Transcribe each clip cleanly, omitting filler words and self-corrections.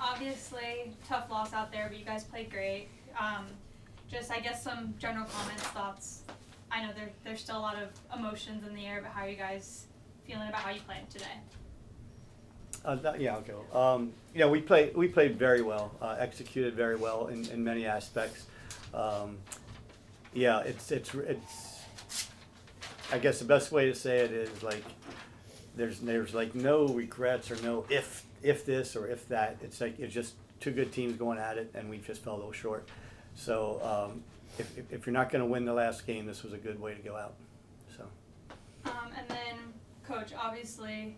obviously, tough loss out there, but you guys played great. Just, I guess, some general comments, thoughts. I know there's still a lot of emotions in the air, but how are you guys feeling about how you played today? Yeah, I'll go. We played very well, executed very well in many aspects. It's. I guess the best way to say it is like there's like no regrets or no if this or if that. It's like it's just two good teams going at it, and we just fell a little short. So if you're not going to win the last game, this was a good way to go out. So. And then, Coach, obviously,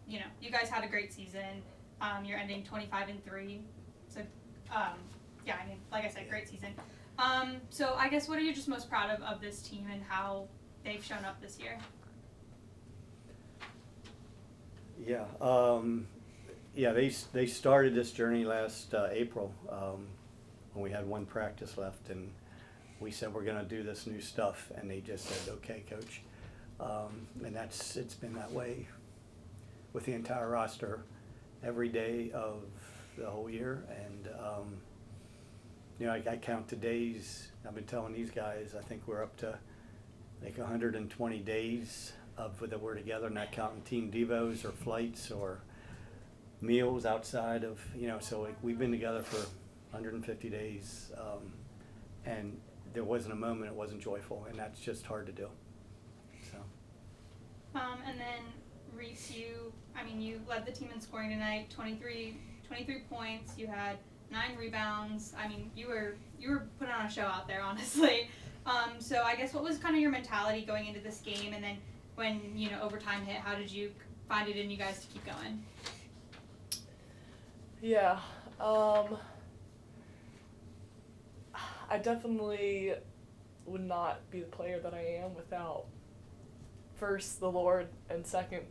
you guys had a great season. You're ending 25-3. So, like I said, great season. So I guess what are you just most proud of this team and how they've shown up this year? They started this journey last April when we had one practice left, and we said we're going to do this new stuff, and they just said, "Okay, Coach," and it's been that way with the entire roster every day of the whole year, and I count the days. I've been telling these guys, I think we're up to like 120 days that we're together, not counting team devos or flights or meals outside of, so we've been together for 150 days, and there wasn't a moment it wasn't joyful, and that's just hard to do. So. And then Reese, you led the team in scoring tonight, 23 points. You had 9 rebounds. I mean, you were putting on a show out there, honestly. So I guess what was kind of your mentality going into this game, and then when overtime hit, how did you find it in you guys to keep going? Yeah, I definitely would not be the player that I am without first the Lord, and second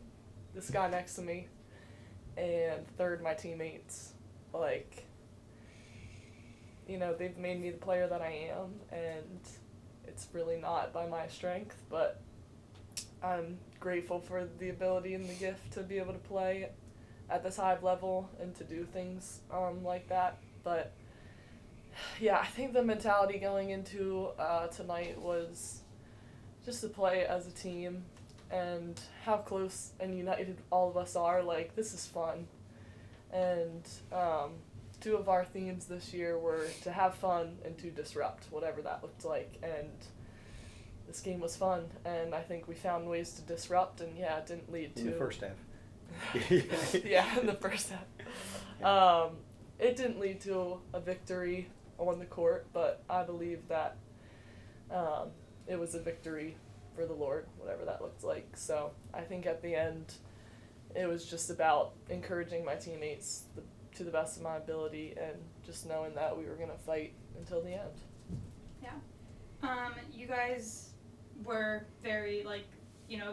this guy next to me, and third my teammates. They've made me the player that I am, and it's really not by my strength, but I'm grateful for the ability and the gift to be able to play at this high level and to do things like that. But yeah, I think the mentality going into tonight was just to play as a team and how close and united all of us are. Like, this is fun. And two of our themes this year were to have fun and to disrupt, whatever that looked like. And this game was fun, and I think we found ways to disrupt, and it didn't lead to... In the first half. Yeah, in the first half. It didn't lead to a victory on the court, but I believe that it was a victory for the Lord, whatever that looked like. So I think at the end, it was just about encouraging my teammates to the best of my ability and just knowing that we were going to fight until the end. Yeah. You guys were very,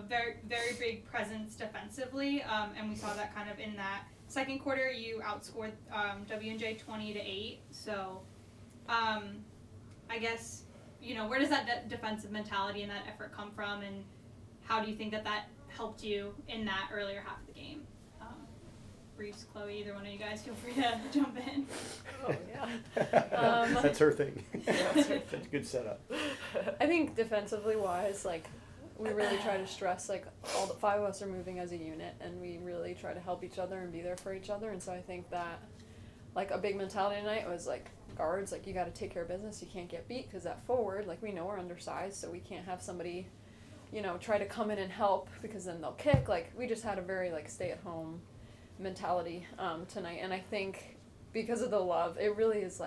very, very big presence defensively, and we saw that kind of in that second quarter. You outscored W&J 20-8. So, I guess, where does that defensive mentality and that effort come from, and how do you think that helped you in that earlier half of the game? Reese, Chloe, either one of you guys, feel free to jump in. Oh, yeah. That's her thing. That's a good setup. I think defensively wise, we really try to stress, all the 5 of us are moving as a unit, and we really try to help each other and be there for each other. And so I think that, a big mentality tonight was, guards, you got to take care of business. You can't get beat, because that forward, we know we're undersized, so we can't have somebody, try to come in and help, because then they'll kick. We just had a very, stay-at-home mentality tonight, and I think because of the love, it really is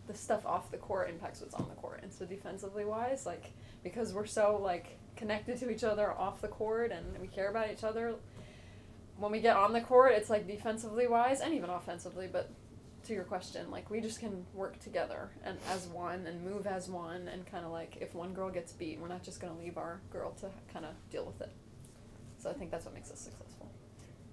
the stuff off the court impacts what's on the court. And so defensively wise, because we're so connected to each other off the court and we care about each other, when we get on the court, it's defensively wise and even offensively. But to your question, we just can work together and as one and move as one, and kind of if one girl gets beat, we're not just going to leave our girl to kind of deal with it. So I think that's what makes us successful.